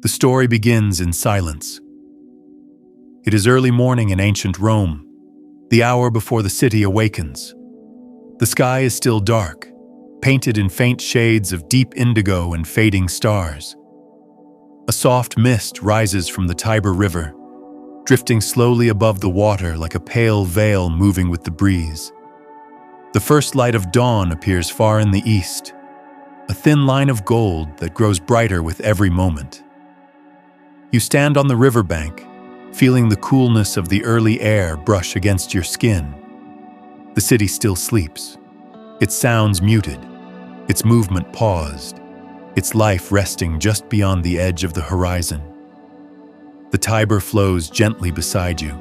The story begins in silence. It is early morning in ancient Rome, the hour before the city awakens. The sky is still dark, painted in faint shades of deep indigo and fading stars. A soft mist rises from the Tiber River, drifting slowly above the water like a pale veil moving with the breeze. The first light of dawn appears far in the east, a thin line of gold that grows brighter with every moment. You stand on the riverbank, feeling the coolness of the early air brush against your skin. The city still sleeps, its sounds muted, its movement paused, its life resting just beyond the edge of the horizon. The Tiber flows gently beside you.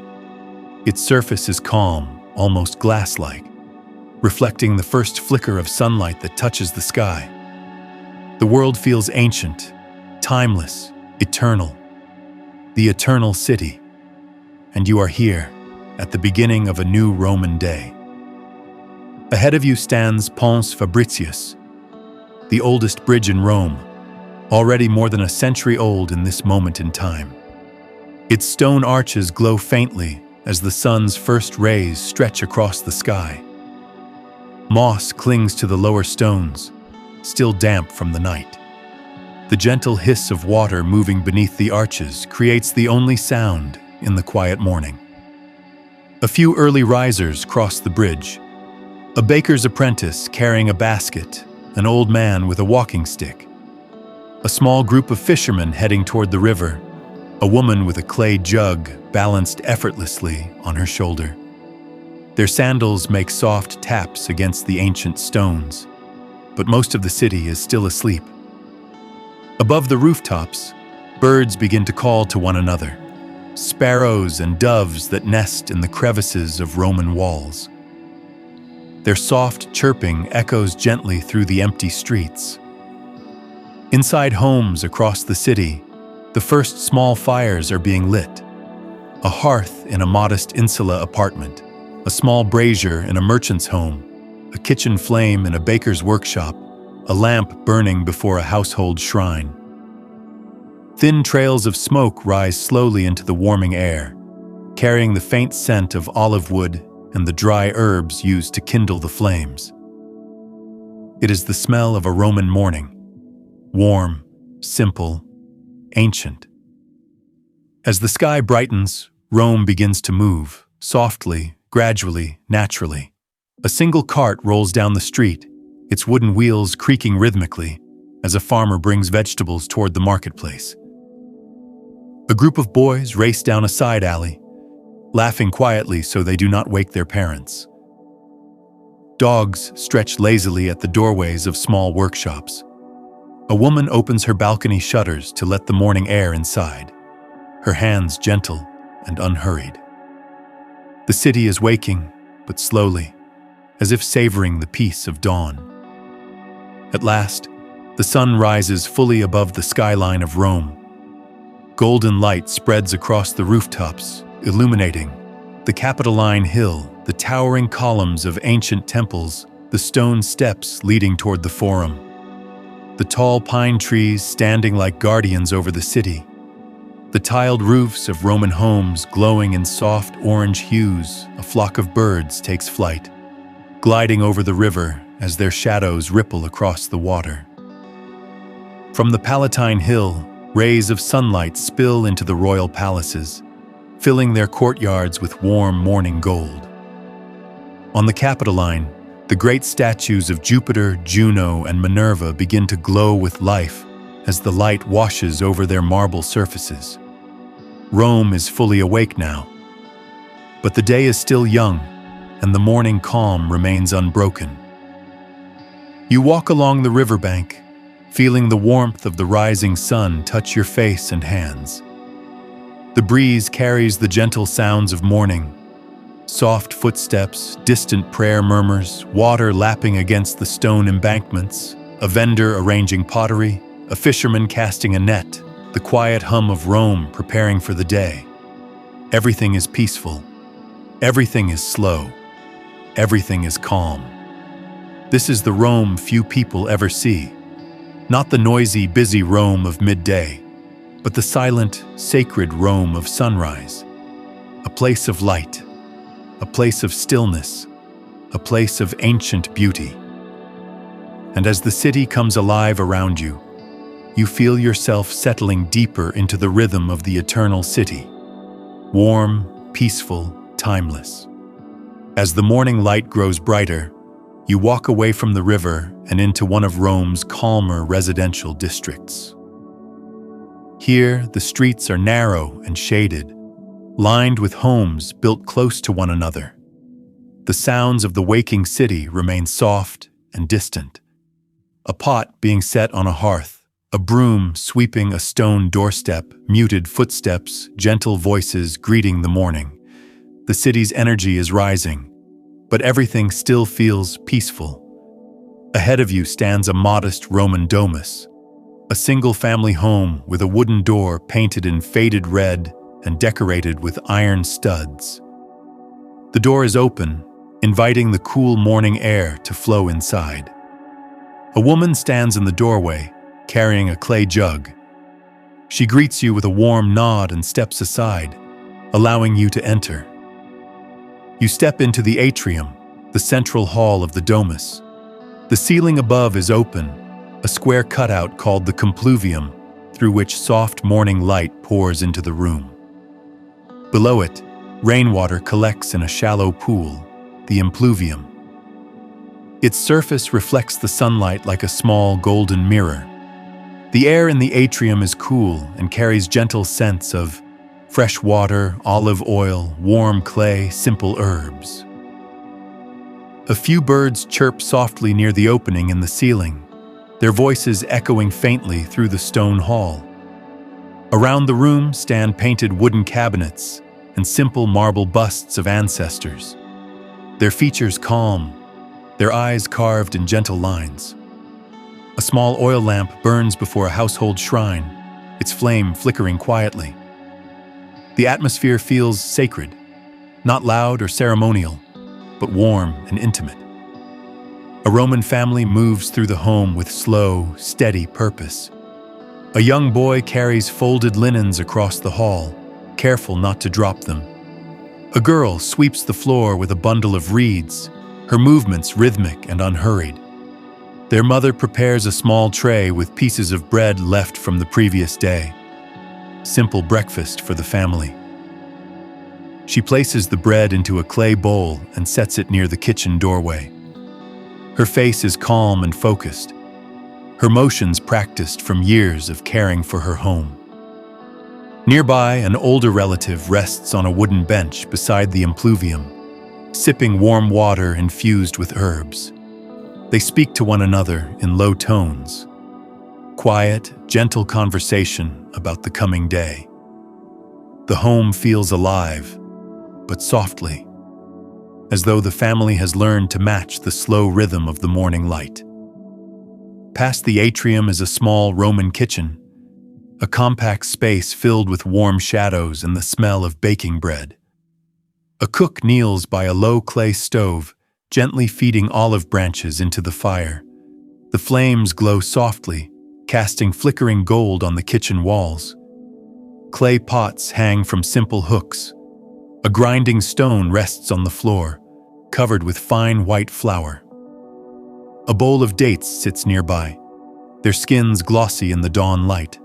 Its surface is calm, almost glass-like, reflecting the first flicker of sunlight that touches the sky. The world feels ancient, timeless, eternal. The eternal city. And you are here, at the beginning of a new Roman day. Ahead of you stands Ponce Fabricius, the oldest bridge in Rome, already more than a century old in this moment in time. Its stone arches glow faintly as the sun's first rays stretch across the sky. Moss clings to the lower stones, still damp from the night. The gentle hiss of water moving beneath the arches creates the only sound in the quiet morning. A few early risers cross the bridge. A baker's apprentice carrying a basket, an old man with a walking stick. A small group of fishermen heading toward the river, a woman with a clay jug balanced effortlessly on her shoulder. Their sandals make soft taps against the ancient stones, but most of the city is still asleep. Above the rooftops, birds begin to call to one another, sparrows and doves that nest in the crevices of Roman walls. Their soft chirping echoes gently through the empty streets. Inside homes across the city, the first small fires are being lit. A hearth in a modest insula apartment, a small brazier in a merchant's home, a kitchen flame in a baker's workshop, a lamp burning before a household shrine. Thin trails of smoke rise slowly into the warming air, carrying the faint scent of olive wood and the dry herbs used to kindle the flames. It is the smell of a Roman morning, warm, simple, ancient. As the sky brightens, Rome begins to move, softly, gradually, naturally. A single cart rolls down the street, its wooden wheels creaking rhythmically as a farmer brings vegetables toward the marketplace. A group of boys race down a side alley, laughing quietly so they do not wake their parents. Dogs stretch lazily at the doorways of small workshops. A woman opens her balcony shutters to let the morning air inside, her hands gentle and unhurried. The city is waking, but slowly, as if savoring the peace of dawn. At last, the sun rises fully above the skyline of Rome. Golden light spreads across the rooftops, illuminating the Capitoline Hill, the towering columns of ancient temples, the stone steps leading toward the Forum, the tall pine trees standing like guardians over the city, the tiled roofs of Roman homes glowing in soft orange hues. A flock of birds takes flight, gliding over the river as their shadows ripple across the water. From the Palatine Hill, rays of sunlight spill into the royal palaces, filling their courtyards with warm morning gold. On the Capitoline, the great statues of Jupiter, Juno, and Minerva begin to glow with life as the light washes over their marble surfaces. Rome is fully awake now, but the day is still young, and the morning calm remains unbroken. You walk along the riverbank, feeling the warmth of the rising sun touch your face and hands. The breeze carries the gentle sounds of morning, soft footsteps, distant prayer murmurs, water lapping against the stone embankments, a vendor arranging pottery, a fisherman casting a net, the quiet hum of Rome preparing for the day. Everything is peaceful. Everything is slow. Everything is calm. This is the Rome few people ever see. Not the noisy, busy Rome of midday, but the silent, sacred Rome of sunrise, a place of light, a place of stillness, a place of ancient beauty. And as the city comes alive around you, you feel yourself settling deeper into the rhythm of the eternal city, warm, peaceful, timeless. As the morning light grows brighter, you walk away from the river and into one of Rome's calmer residential districts. Here, the streets are narrow and shaded, lined with homes built close to one another. The sounds of the waking city remain soft and distant. A pot being set on a hearth, a broom sweeping a stone doorstep, muted footsteps, gentle voices greeting the morning. The city's energy is rising, but everything still feels peaceful. Ahead of you stands a modest Roman domus, a single-family home with a wooden door painted in faded red and decorated with iron studs. The door is open, inviting the cool morning air to flow inside. A woman stands in the doorway, carrying a clay jug. She greets you with a warm nod and steps aside, allowing you to enter. You step into the atrium, the central hall of the domus. The ceiling above is open, a square cutout called the compluvium, through which soft morning light pours into the room. Below it, rainwater collects in a shallow pool, the impluvium. Its surface reflects the sunlight like a small golden mirror. The air in the atrium is cool and carries gentle scents of fresh water, olive oil, warm clay, simple herbs. A few birds chirp softly near the opening in the ceiling, their voices echoing faintly through the stone hall. Around the room stand painted wooden cabinets and simple marble busts of ancestors, their features calm, their eyes carved in gentle lines. A small oil lamp burns before a household shrine, its flame flickering quietly. The atmosphere feels sacred, not loud or ceremonial, but warm and intimate. A Roman family moves through the home with slow, steady purpose. A young boy carries folded linens across the hall, careful not to drop them. A girl sweeps the floor with a bundle of reeds, her movements rhythmic and unhurried. Their mother prepares a small tray with pieces of bread left from the previous day. Simple breakfast for the family. She places the bread into a clay bowl and sets it near the kitchen doorway. Her face is calm and focused, her motions practiced from years of caring for her home. Nearby, an older relative rests on a wooden bench beside the impluvium, sipping warm water infused with herbs. They speak to one another in low tones. Quiet, gentle conversation about the coming day. The home feels alive, but softly, as though the family has learned to match the slow rhythm of the morning light. Past the atrium is a small Roman kitchen, a compact space filled with warm shadows and the smell of baking bread. A cook kneels by a low clay stove, gently feeding olive branches into the fire. The flames glow softly, casting flickering gold on the kitchen walls. Clay pots hang from simple hooks. A grinding stone rests on the floor, covered with fine white flour. A bowl of dates sits nearby, their skins glossy in the dawn light.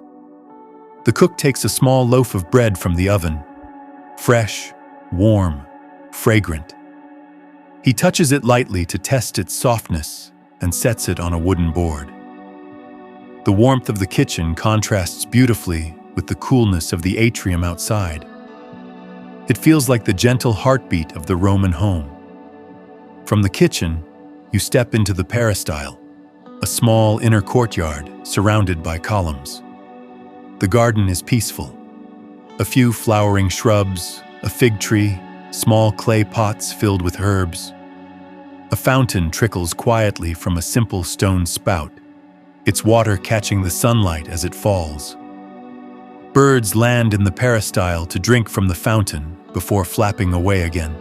The cook takes a small loaf of bread from the oven, fresh, warm, fragrant. He touches it lightly to test its softness and sets it on a wooden board. The warmth of the kitchen contrasts beautifully with the coolness of the atrium outside. It feels like the gentle heartbeat of the Roman home. From the kitchen, you step into the peristyle, a small inner courtyard surrounded by columns. The garden is peaceful. A few flowering shrubs, a fig tree, small clay pots filled with herbs. A fountain trickles quietly from a simple stone spout, its water catching the sunlight as it falls. Birds land in the peristyle to drink from the fountain before flapping away again.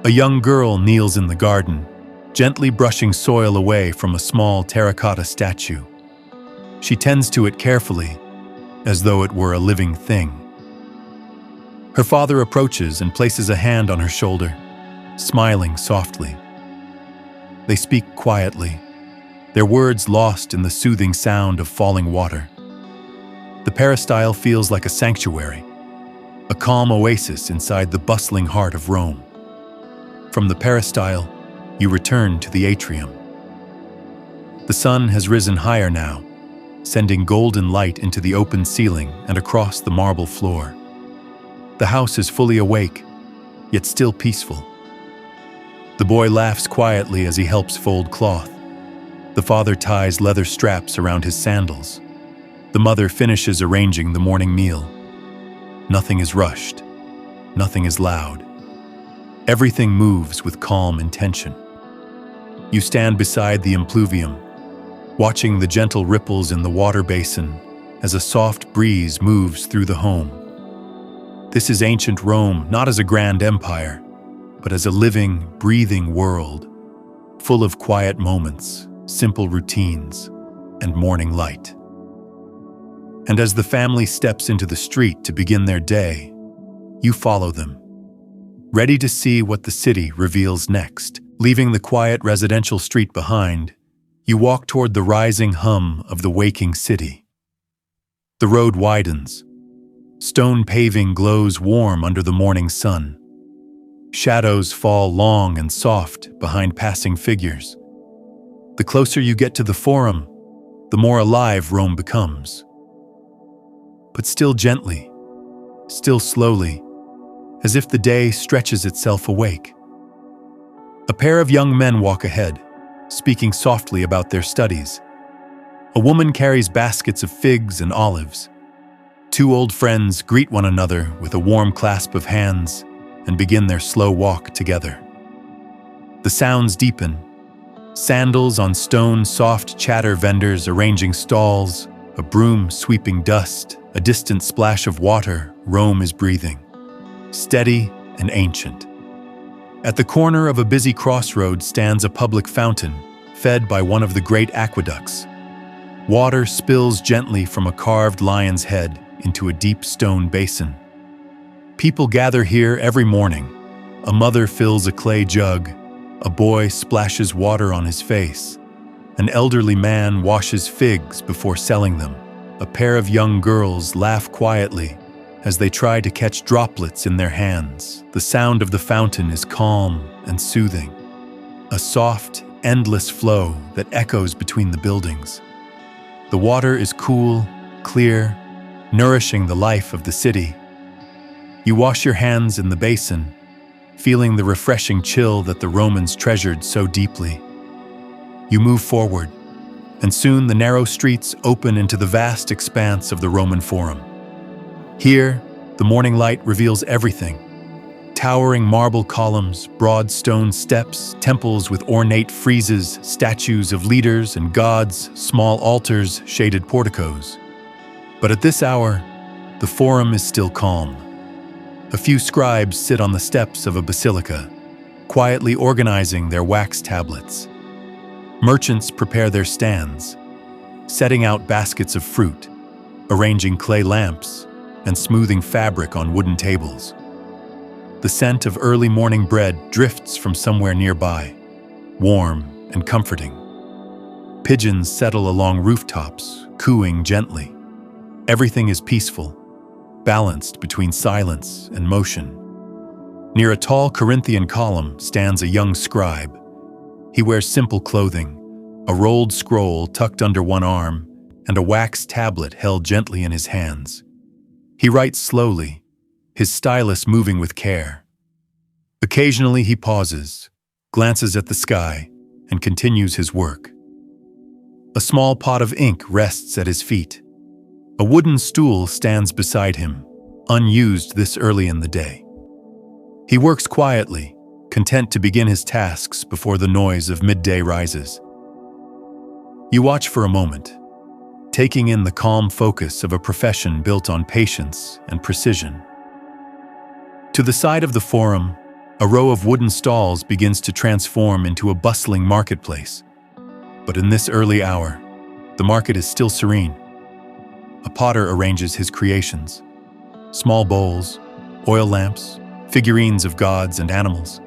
A young girl kneels in the garden, gently brushing soil away from a small terracotta statue. She tends to it carefully, as though it were a living thing. Her father approaches and places a hand on her shoulder, smiling softly. They speak quietly, their words lost in the soothing sound of falling water. The peristyle feels like a sanctuary, a calm oasis inside the bustling heart of Rome. From the peristyle, you return to the atrium. The sun has risen higher now, sending golden light into the open ceiling and across the marble floor. The house is fully awake, yet still peaceful. The boy laughs quietly as he helps fold cloth. The father ties leather straps around his sandals. The mother finishes arranging the morning meal. Nothing is rushed. Nothing is loud. Everything moves with calm intention. You stand beside the impluvium, watching the gentle ripples in the water basin as a soft breeze moves through the home. This is ancient Rome, not as a grand empire, but as a living, breathing world, full of quiet moments, simple routines, and morning light. And as the family steps into the street to begin their day, you follow them, ready to see what the city reveals next. Leaving the quiet residential street behind, you walk toward the rising hum of the waking city. The road widens. Stone paving glows warm under the morning sun. Shadows fall long and soft behind passing figures. The closer you get to the Forum, the more alive Rome becomes. But still gently, still slowly, as if the day stretches itself awake. A pair of young men walk ahead, speaking softly about their studies. A woman carries baskets of figs and olives. Two old friends greet one another with a warm clasp of hands and begin their slow walk together. The sounds deepen. Sandals on stone, soft chatter vendors arranging stalls, a broom sweeping dust, a distant splash of water. Rome is breathing, steady and ancient. At the corner of a busy crossroad stands a public fountain, fed by one of the great aqueducts. Water spills gently from a carved lion's head into a deep stone basin. People gather here every morning. A mother fills a clay jug. A boy splashes water on his face. An elderly man washes figs before selling them. A pair of young girls laugh quietly as they try to catch droplets in their hands. The sound of the fountain is calm and soothing. A soft, endless flow that echoes between the buildings. The water is cool, clear, nourishing the life of the city. You wash your hands in the basin, feeling the refreshing chill that the Romans treasured so deeply. You move forward, and soon the narrow streets open into the vast expanse of the Roman Forum. Here, the morning light reveals everything. Towering marble columns, broad stone steps, temples with ornate friezes, statues of leaders and gods, small altars, shaded porticos. But at this hour, the Forum is still calm. A few scribes sit on the steps of a basilica, quietly organizing their wax tablets. Merchants prepare their stands, setting out baskets of fruit, arranging clay lamps, and smoothing fabric on wooden tables. The scent of early morning bread drifts from somewhere nearby, warm and comforting. Pigeons settle along rooftops, cooing gently. Everything is peaceful, balanced between silence and motion. Near a tall Corinthian column stands a young scribe. He wears simple clothing, a rolled scroll tucked under one arm, and a wax tablet held gently in his hands. He writes slowly, his stylus moving with care. Occasionally he pauses, glances at the sky, and continues his work. A small pot of ink rests at his feet. A wooden stool stands beside him, unused this early in the day. He works quietly, content to begin his tasks before the noise of midday rises. You watch for a moment, taking in the calm focus of a profession built on patience and precision. To the side of the Forum, a row of wooden stalls begins to transform into a bustling marketplace. But in this early hour, the market is still serene. a potter arranges his creations. Small bowls, oil lamps, figurines of gods and animals.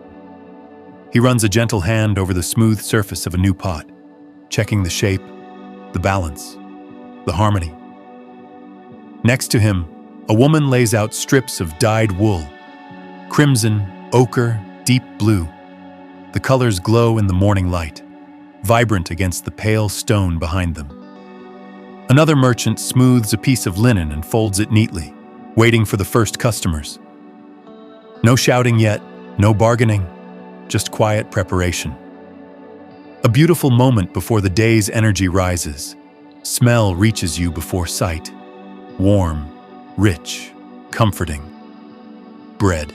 He runs a gentle hand over the smooth surface of a new pot, checking the shape, the balance, the harmony. Next to him, a woman lays out strips of dyed wool, crimson, ochre, deep blue. The colors glow in the morning light, vibrant against the pale stone behind them. Another merchant smooths a piece of linen and folds it neatly, waiting for the first customers. No shouting yet, no bargaining, just quiet preparation. A beautiful moment before the day's energy rises. Smell reaches you before sight. Warm, rich, comforting. Bread.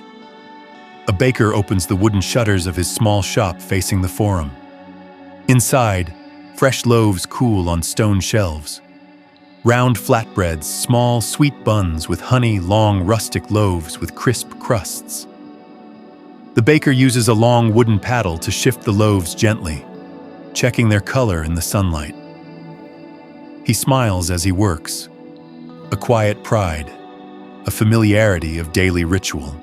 A baker opens the wooden shutters of his small shop facing the forum. Inside, fresh loaves cool on stone shelves. Round flatbreads, small, sweet buns with honey, long, rustic loaves with crisp crusts. The baker uses a long wooden paddle to shift the loaves gently, checking their color in the sunlight. He smiles as he works, a quiet pride, a familiarity of daily ritual.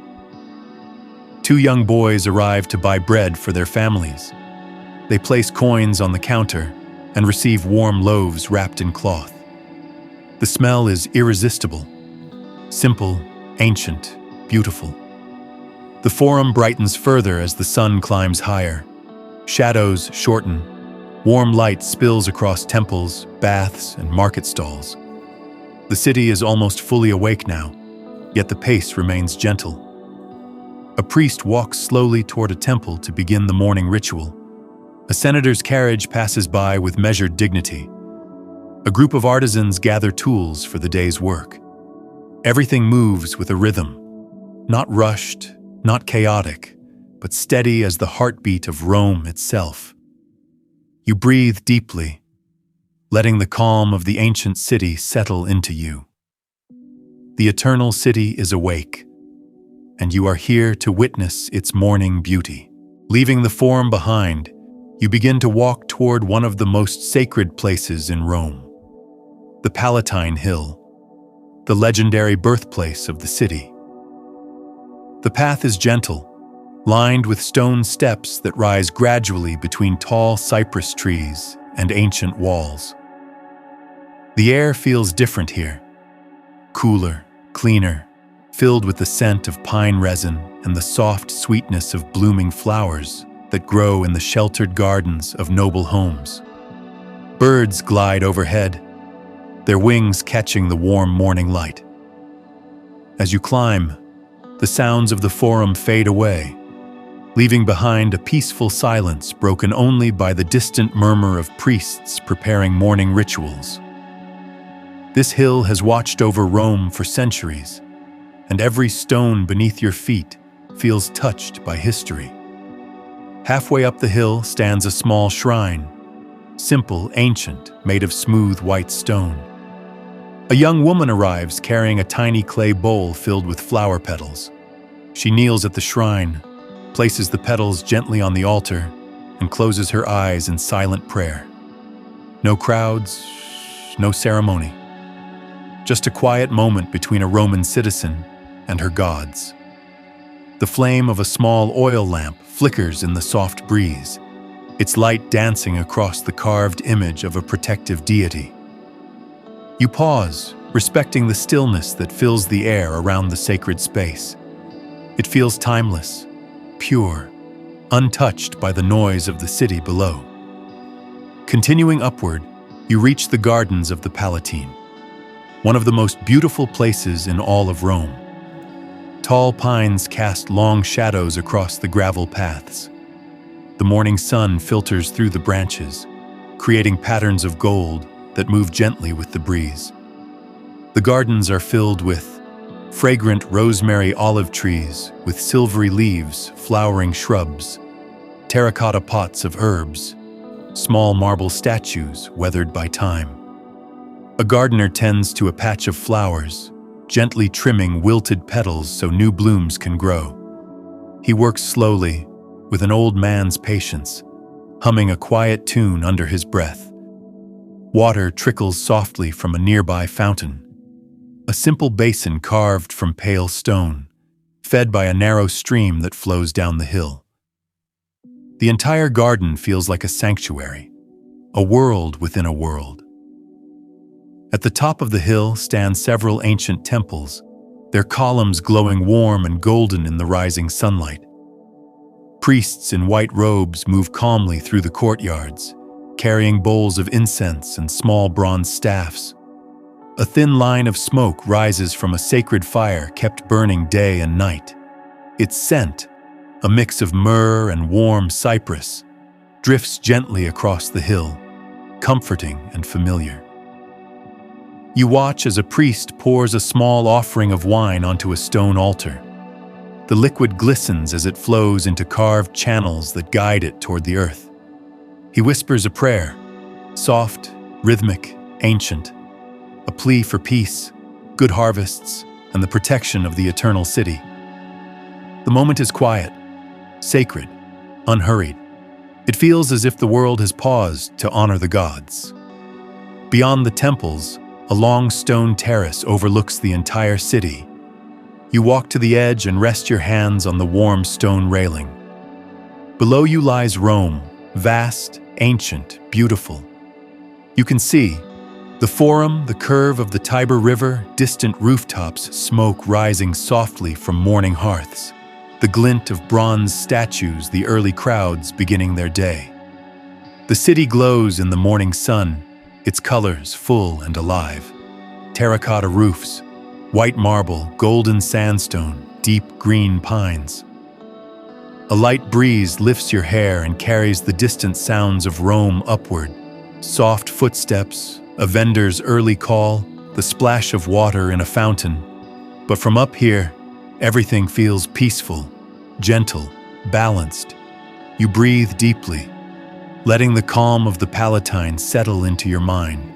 Two young boys arrive to buy bread for their families. They place coins on the counter and receive warm loaves wrapped in cloth. The smell is irresistible, simple, ancient, beautiful. The forum brightens further as the sun climbs higher. Shadows shorten. Warm light spills across temples, baths, and market stalls. The city is almost fully awake now, yet the pace remains gentle. A priest walks slowly toward a temple to begin the morning ritual. A senator's carriage passes by with measured dignity. A group of artisans gather tools for the day's work. Everything moves with a rhythm, not rushed, not chaotic, but steady as the heartbeat of Rome itself. You breathe deeply, letting the calm of the ancient city settle into you. The eternal city is awake, and you are here to witness its morning beauty. Leaving the forum behind, you begin to walk toward one of the most sacred places in Rome, the Palatine Hill, the legendary birthplace of the city. The path is gentle, lined with stone steps that rise gradually between tall cypress trees and ancient walls. The air feels different here, cooler, cleaner, filled with the scent of pine resin and the soft sweetness of blooming flowers that grow in the sheltered gardens of noble homes. Birds glide overhead, their wings catching the warm morning light. As you climb, the sounds of the forum fade away, leaving behind a peaceful silence broken only by the distant murmur of priests preparing morning rituals. This hill has watched over Rome for centuries, and every stone beneath your feet feels touched by history. Halfway up the hill stands a small shrine, simple, ancient, made of smooth white stone. A young woman arrives carrying a tiny clay bowl filled with flower petals. She kneels at the shrine, places the petals gently on the altar, and closes her eyes in silent prayer. No crowds, no ceremony. Just a quiet moment between a Roman citizen and her gods. The flame of a small oil lamp flickers in the soft breeze, its light dancing across the carved image of a protective deity. You pause, respecting the stillness that fills the air around the sacred space. It feels timeless, pure, untouched by the noise of the city below. Continuing upward, you reach the gardens of the Palatine, one of the most beautiful places in all of Rome. Tall pines cast long shadows across the gravel paths. The morning sun filters through the branches, creating patterns of gold that move gently with the breeze. The gardens are filled with fragrant rosemary olive trees with silvery leaves, flowering shrubs, terracotta pots of herbs, small marble statues weathered by time. A gardener tends to a patch of flowers, gently trimming wilted petals so new blooms can grow. He works slowly, with an old man's patience, humming a quiet tune under his breath. Water trickles softly from a nearby fountain, a simple basin carved from pale stone, fed by a narrow stream that flows down the hill. The entire garden feels like a sanctuary, a world within a world. At the top of the hill stand several ancient temples, their columns glowing warm and golden in the rising sunlight. Priests in white robes move calmly through the courtyards, carrying bowls of incense and small bronze staffs. A thin line of smoke rises from a sacred fire kept burning day and night. Its scent, a mix of myrrh and warm cypress, drifts gently across the hill, comforting and familiar. You watch as a priest pours a small offering of wine onto a stone altar. The liquid glistens as it flows into carved channels that guide it toward the earth. He whispers a prayer, soft, rhythmic, ancient, a plea for peace, good harvests, and the protection of the eternal city. The moment is quiet, sacred, unhurried. It feels as if the world has paused to honor the gods. Beyond the temples, a long stone terrace overlooks the entire city. You walk to the edge and rest your hands on the warm stone railing. Below you lies Rome, vast, ancient, beautiful. You can see the Forum, the curve of the Tiber River, distant rooftops, smoke rising softly from morning hearths, the glint of bronze statues, the early crowds beginning their day. The city glows in the morning sun, its colors full and alive. Terracotta roofs, white marble, golden sandstone, deep green pines. A light breeze lifts your hair and carries the distant sounds of Rome upward. Soft footsteps, a vendor's early call, the splash of water in a fountain. But from up here, everything feels peaceful, gentle, balanced. You breathe deeply, letting the calm of the Palatine settle into your mind.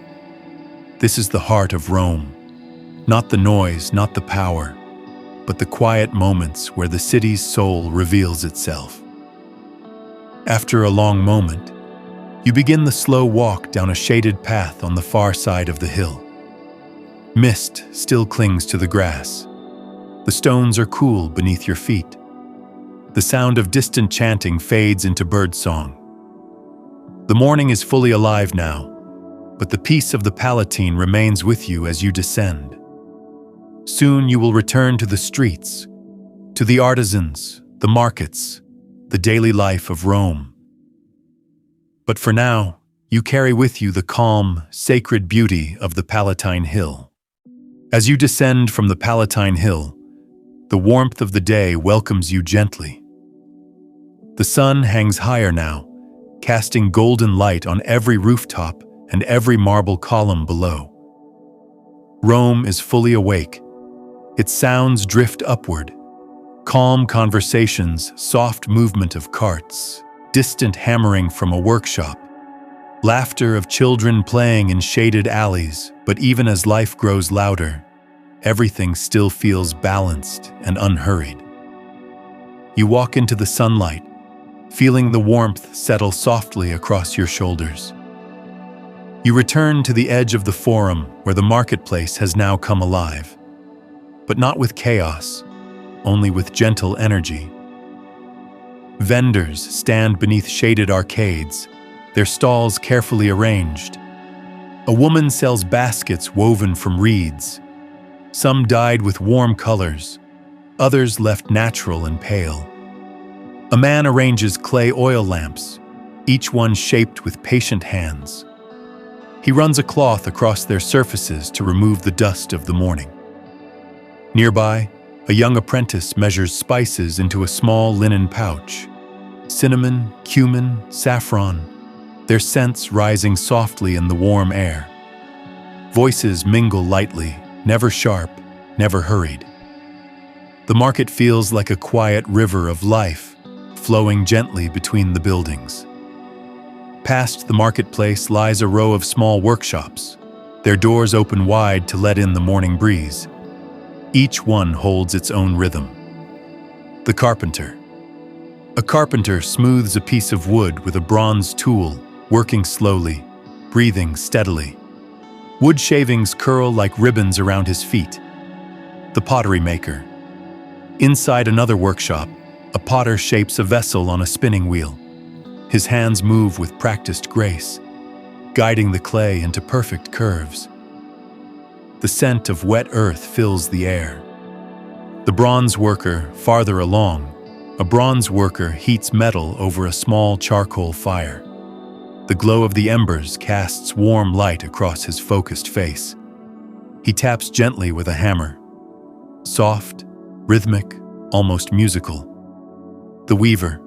This is the heart of Rome. Not the noise, not the power, but the quiet moments where the city's soul reveals itself. After a long moment, you begin the slow walk down a shaded path on the far side of the hill. Mist still clings to the grass. The stones are cool beneath your feet. The sound of distant chanting fades into birdsong. The morning is fully alive now, but the peace of the Palatine remains with you as you descend. Soon you will return to the streets, to the artisans, the markets, the daily life of Rome. But for now, you carry with you the calm, sacred beauty of the Palatine Hill. As you descend from the Palatine Hill, the warmth of the day welcomes you gently. The sun hangs higher now, casting golden light on every rooftop and every marble column below. Rome is fully awake. Its sounds drift upward. Calm conversations, soft movement of carts, distant hammering from a workshop, laughter of children playing in shaded alleys. But even as life grows louder, everything still feels balanced and unhurried. You walk into the sunlight, feeling the warmth settle softly across your shoulders. You return to the edge of the Forum where the marketplace has now come alive, but not with chaos, only with gentle energy. Vendors stand beneath shaded arcades, their stalls carefully arranged. A woman sells baskets woven from reeds, some dyed with warm colors, others left natural and pale. A man arranges clay oil lamps, each one shaped with patient hands. He runs a cloth across their surfaces to remove the dust of the morning. Nearby, a young apprentice measures spices into a small linen pouch. Cinnamon, cumin, saffron, their scents rising softly in the warm air. Voices mingle lightly, never sharp, never hurried. The market feels like a quiet river of life, flowing gently between the buildings. Past the marketplace lies a row of small workshops, their doors open wide to let in the morning breeze. Each one holds its own rhythm. The carpenter. A carpenter smooths a piece of wood with a bronze tool, working slowly, breathing steadily. Wood shavings curl like ribbons around his feet. The pottery maker. Inside another workshop, a potter shapes a vessel on a spinning wheel. His hands move with practiced grace, guiding the clay into perfect curves. The scent of wet earth fills the air. The bronze worker, farther along, a bronze worker heats metal over a small charcoal fire. The glow of the embers casts warm light across his focused face. He taps gently with a hammer. Soft, rhythmic, almost musical. The weaver.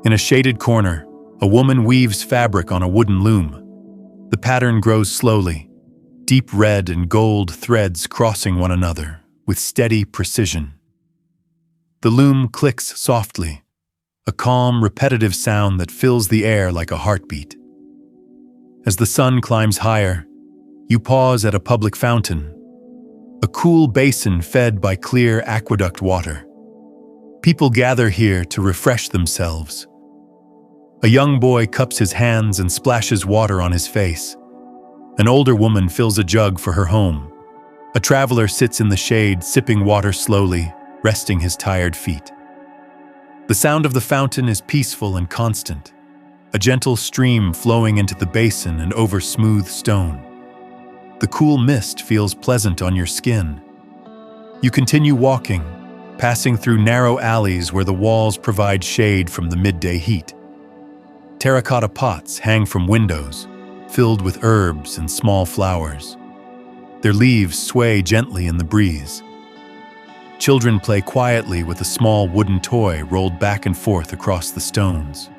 In a shaded corner, a woman weaves fabric on a wooden loom. The pattern grows slowly, deep red and gold threads crossing one another with steady precision. The loom clicks softly, a calm, repetitive sound that fills the air like a heartbeat. As the sun climbs higher, you pause at a public fountain, a cool basin fed by clear aqueduct water. People gather here to refresh themselves. A young boy cups his hands and splashes water on his face. An older woman fills a jug for her home. A traveler sits in the shade, sipping water slowly, resting his tired feet. The sound of the fountain is peaceful and constant, a gentle stream flowing into the basin and over smooth stone. The cool mist feels pleasant on your skin. You continue walking, passing through narrow alleys where the walls provide shade from the midday heat. Terracotta pots hang from windows, filled with herbs and small flowers. Their leaves sway gently in the breeze. Children play quietly with a small wooden toy rolled back and forth across the stones.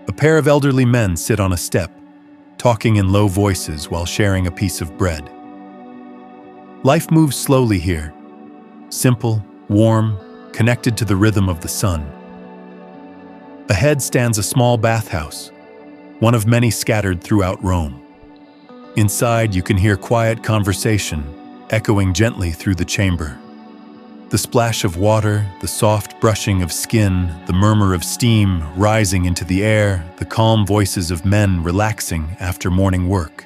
A pair of elderly men sit on a step, talking in low voices while sharing a piece of bread. Life moves slowly here, simple, warm, connected to the rhythm of the sun. Ahead stands a small bathhouse, one of many scattered throughout Rome. Inside, you can hear quiet conversation echoing gently through the chamber. The splash of water, the soft brushing of skin, the murmur of steam rising into the air, the calm voices of men relaxing after morning work.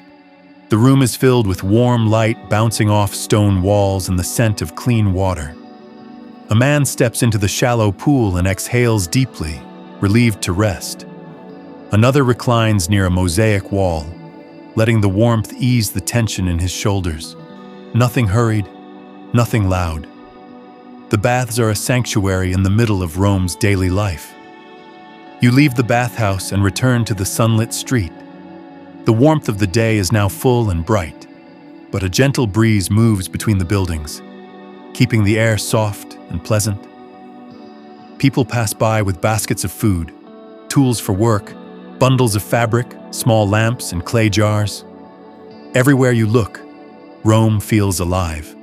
The room is filled with warm light bouncing off stone walls and the scent of clean water. A man steps into the shallow pool and exhales deeply, relieved to rest. Another reclines near a mosaic wall, letting the warmth ease the tension in his shoulders. Nothing hurried, nothing loud. The baths are a sanctuary in the middle of Rome's daily life. You leave the bathhouse and return to the sunlit street. The warmth of the day is now full and bright, but a gentle breeze moves between the buildings, keeping the air soft and pleasant. People pass by with baskets of food, tools for work, bundles of fabric, small lamps, and clay jars. Everywhere you look, Rome feels alive,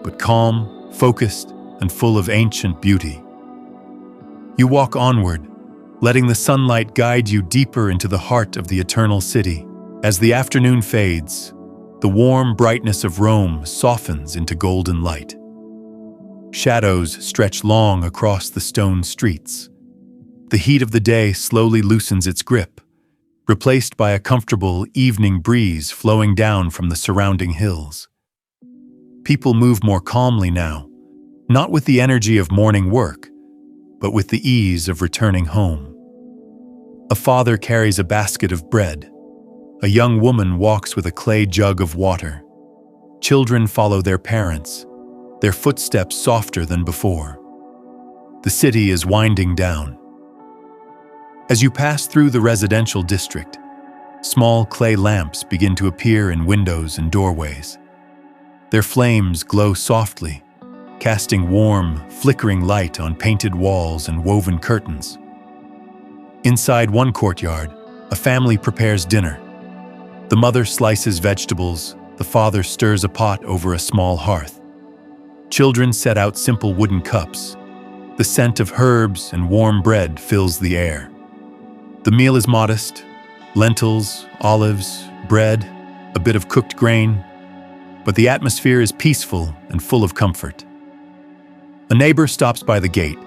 but calm, focused, and full of ancient beauty. You walk onward, letting the sunlight guide you deeper into the heart of the eternal city. As the afternoon fades, the warm brightness of Rome softens into golden light. Shadows stretch long across the stone streets. The heat of the day slowly loosens its grip, replaced by a comfortable evening breeze flowing down from the surrounding hills. People move more calmly now, not with the energy of morning work, but with the ease of returning home. A father carries a basket of bread. A young woman walks with a clay jug of water. Children follow their parents, their footsteps softer than before. The city is winding down. As you pass through the residential district, small clay lamps begin to appear in windows and doorways. Their flames glow softly, casting warm, flickering light on painted walls and woven curtains. Inside one courtyard, a family prepares dinner. The mother slices vegetables, the father stirs a pot over a small hearth. Children set out simple wooden cups. The scent of herbs and warm bread fills the air. The meal is modest: lentils, olives, bread, a bit of cooked grain, but the atmosphere is peaceful and full of comfort. A neighbor stops by the gate,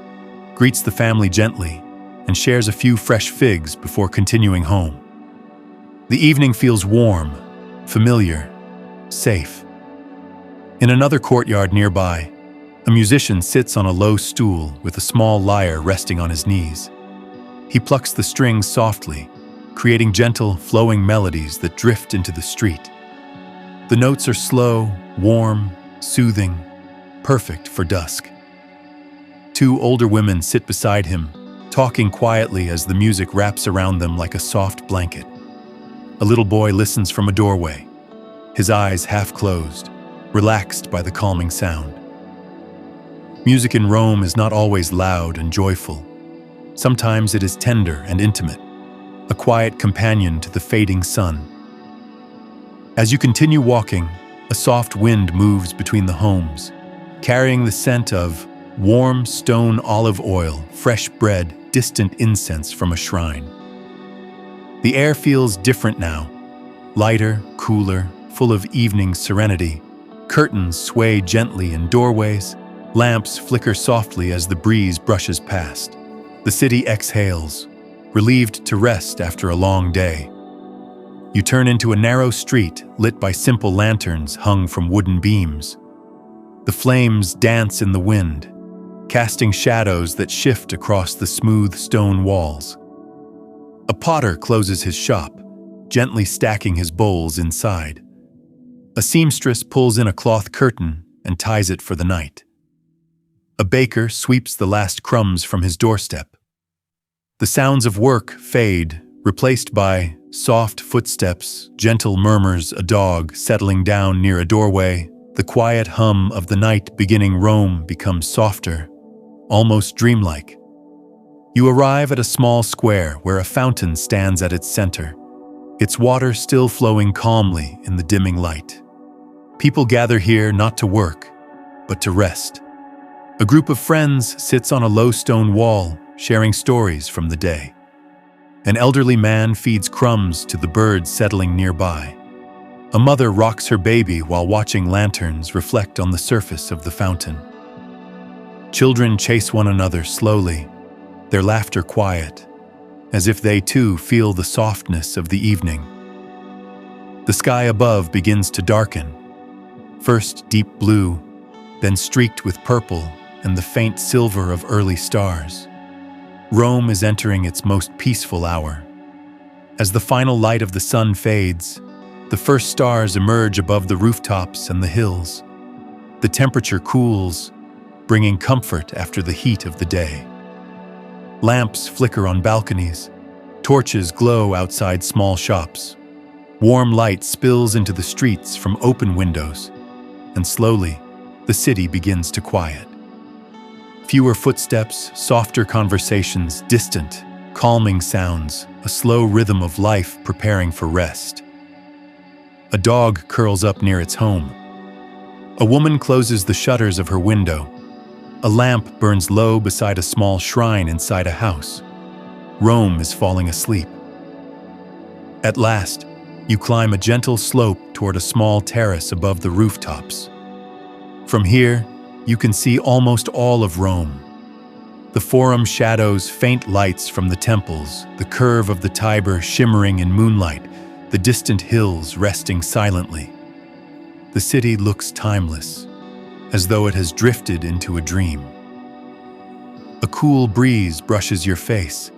greets the family gently, and shares a few fresh figs before continuing home. The evening feels warm, familiar, safe. In another courtyard nearby, a musician sits on a low stool with a small lyre resting on his knees. He plucks the strings softly, creating gentle, flowing melodies that drift into the street. The notes are slow, warm, soothing, perfect for dusk. Two older women sit beside him, talking quietly as the music wraps around them like a soft blanket. A little boy listens from a doorway, his eyes half closed, relaxed by the calming sound. Music in Rome is not always loud and joyful. Sometimes it is tender and intimate, a quiet companion to the fading sun. As you continue walking, a soft wind moves between the homes, carrying the scent of warm stone olive oil, fresh bread, distant incense from a shrine. The air feels different now, lighter, cooler, full of evening serenity. Curtains sway gently in doorways, lamps flicker softly as the breeze brushes past. The city exhales, relieved to rest after a long day. You turn into a narrow street lit by simple lanterns hung from wooden beams. The flames dance in the wind, casting shadows that shift across the smooth stone walls. A potter closes his shop, gently stacking his bowls inside. A seamstress pulls in a cloth curtain and ties it for the night. A baker sweeps the last crumbs from his doorstep. The sounds of work fade, replaced by soft footsteps, gentle murmurs, a dog settling down near a doorway. The quiet hum of the night-beginning Rome becomes softer, almost dreamlike. You arrive at a small square where a fountain stands at its center, its water still flowing calmly in the dimming light. People gather here not to work, but to rest. A group of friends sits on a low stone wall, sharing stories from the day. An elderly man feeds crumbs to the birds settling nearby. A mother rocks her baby while watching lanterns reflect on the surface of the fountain. Children chase one another slowly, their laughter quiet, as if they too feel the softness of the evening. The sky above begins to darken, first deep blue, then streaked with purple and the faint silver of early stars. Rome is entering its most peaceful hour. As the final light of the sun fades, the first stars emerge above the rooftops and the hills. The temperature cools, bringing comfort after the heat of the day. Lamps flicker on balconies, torches glow outside small shops. Warm light spills into the streets from open windows, and slowly, the city begins to quiet. Fewer footsteps, softer conversations, distant, calming sounds, a slow rhythm of life preparing for rest. A dog curls up near its home. A woman closes the shutters of her window. A lamp burns low beside a small shrine inside a house. Rome is falling asleep. At last, you climb a gentle slope toward a small terrace above the rooftops. From here, you can see almost all of Rome. The Forum shadows faint lights from the temples, the curve of the Tiber shimmering in moonlight, the distant hills resting silently. The city looks timeless, as though it has drifted into a dream. A cool breeze brushes your face.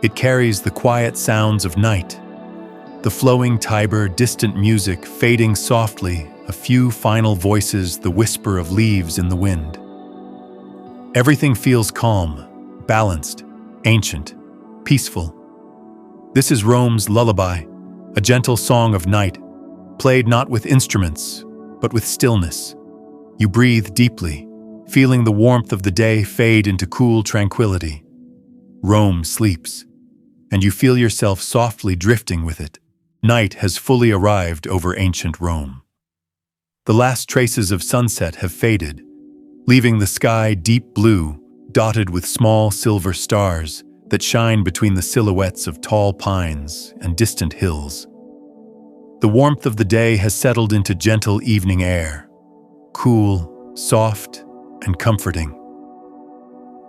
It carries the quiet sounds of night. The flowing Tiber, distant music fading softly, a few final voices, the whisper of leaves in the wind. Everything feels calm, balanced, ancient, peaceful. This is Rome's lullaby, a gentle song of night, played not with instruments, but with stillness. You breathe deeply, feeling the warmth of the day fade into cool tranquility. Rome sleeps, and you feel yourself softly drifting with it. Night has fully arrived over ancient Rome. The last traces of sunset have faded, leaving the sky deep blue, dotted with small silver stars that shine between the silhouettes of tall pines and distant hills. The warmth of the day has settled into gentle evening air, cool, soft, and comforting.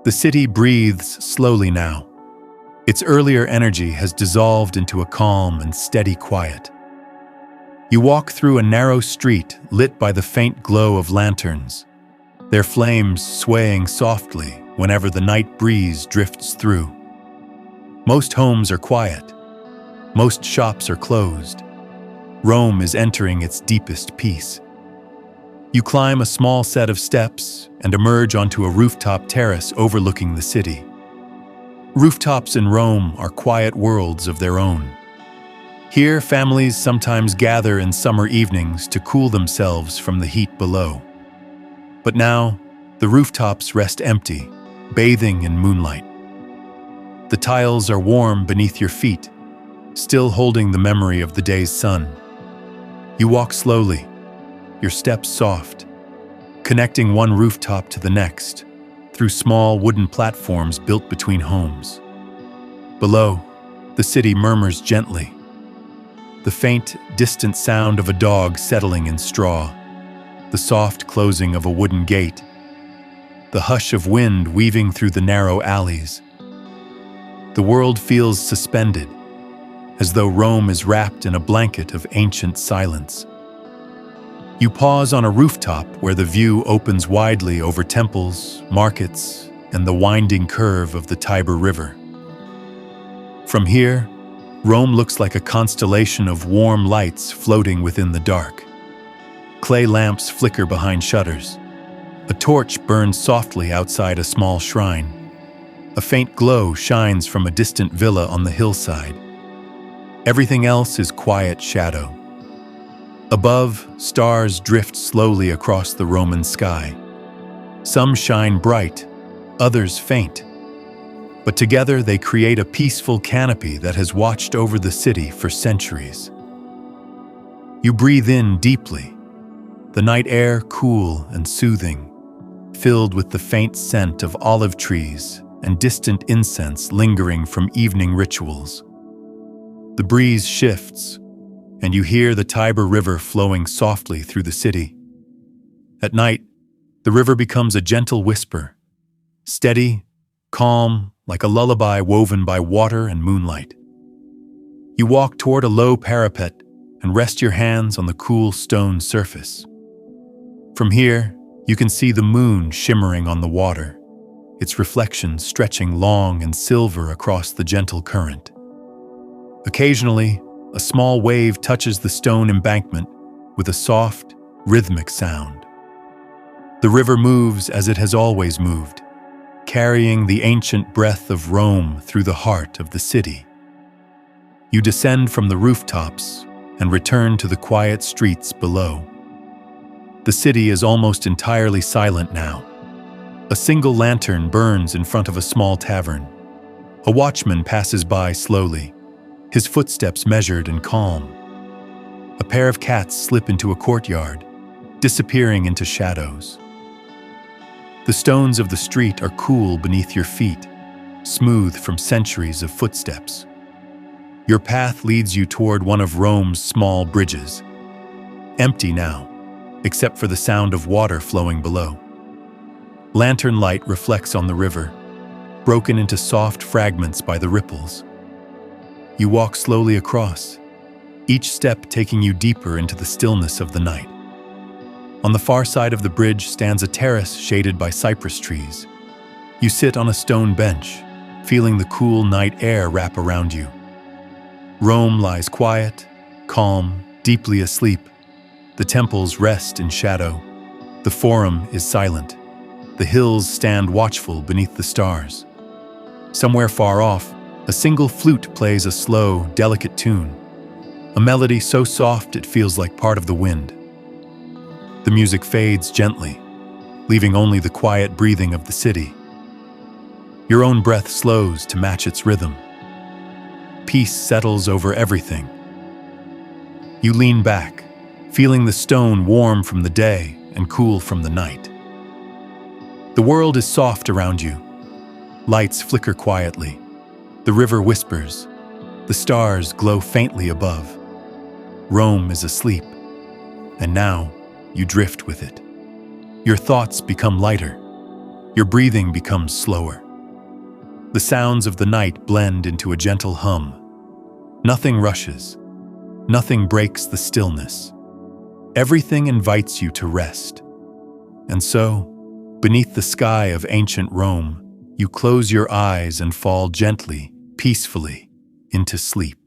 The city breathes slowly now. Its earlier energy has dissolved into a calm and steady quiet. You walk through a narrow street lit by the faint glow of lanterns, their flames swaying softly whenever the night breeze drifts through. Most homes are quiet. Most shops are closed. Rome is entering its deepest peace. You climb a small set of steps and emerge onto a rooftop terrace overlooking the city. Rooftops in Rome are quiet worlds of their own. Here, families sometimes gather in summer evenings to cool themselves from the heat below. But now, the rooftops rest empty, bathing in moonlight. The tiles are warm beneath your feet, still holding the memory of the day's sun. You walk slowly, your steps soft, connecting one rooftop to the next through small wooden platforms built between homes. Below, the city murmurs gently, the faint, distant sound of a dog settling in straw, the soft closing of a wooden gate, the hush of wind weaving through the narrow alleys. The world feels suspended, as though Rome is wrapped in a blanket of ancient silence. You pause on a rooftop where the view opens widely over temples, markets, and the winding curve of the Tiber River. From here, Rome looks like a constellation of warm lights floating within the dark. Clay lamps flicker behind shutters. A torch burns softly outside a small shrine. A faint glow shines from a distant villa on the hillside. Everything else is quiet shadow. Above, stars drift slowly across the Roman sky. Some shine bright, others faint. But together they create a peaceful canopy that has watched over the city for centuries. You breathe in deeply, the night air cool and soothing, filled with the faint scent of olive trees and distant incense lingering from evening rituals. The breeze shifts, and you hear the Tiber River flowing softly through the city. At night, the river becomes a gentle whisper, steady, calm, like a lullaby woven by water and moonlight. You walk toward a low parapet and rest your hands on the cool stone surface. From here, you can see the moon shimmering on the water, its reflection stretching long and silver across the gentle current. Occasionally, a small wave touches the stone embankment with a soft, rhythmic sound. The river moves as it has always moved, carrying the ancient breath of Rome through the heart of the city. You descend from the rooftops and return to the quiet streets below. The city is almost entirely silent now. A single lantern burns in front of a small tavern. A watchman passes by slowly, his footsteps measured and calm. A pair of cats slip into a courtyard, disappearing into shadows. The stones of the street are cool beneath your feet, smooth from centuries of footsteps. Your path leads you toward one of Rome's small bridges, empty now, except for the sound of water flowing below. Lantern light reflects on the river, broken into soft fragments by the ripples. You walk slowly across, each step taking you deeper into the stillness of the night. On the far side of the bridge stands a terrace shaded by cypress trees. You sit on a stone bench, feeling the cool night air wrap around you. Rome lies quiet, calm, deeply asleep. The temples rest in shadow. The forum is silent. The hills stand watchful beneath the stars. Somewhere far off, a single flute plays a slow, delicate tune, a melody so soft it feels like part of the wind. The music fades gently, leaving only the quiet breathing of the city. Your own breath slows to match its rhythm. Peace settles over everything. You lean back, feeling the stone warm from the day and cool from the night. The world is soft around you. Lights flicker quietly. The river whispers. The stars glow faintly above. Rome is asleep, and now you drift with it. Your thoughts become lighter. Your breathing becomes slower. The sounds of the night blend into a gentle hum. Nothing rushes. Nothing breaks the stillness. Everything invites you to rest. And so, beneath the sky of ancient Rome, you close your eyes and fall gently, peacefully, into sleep.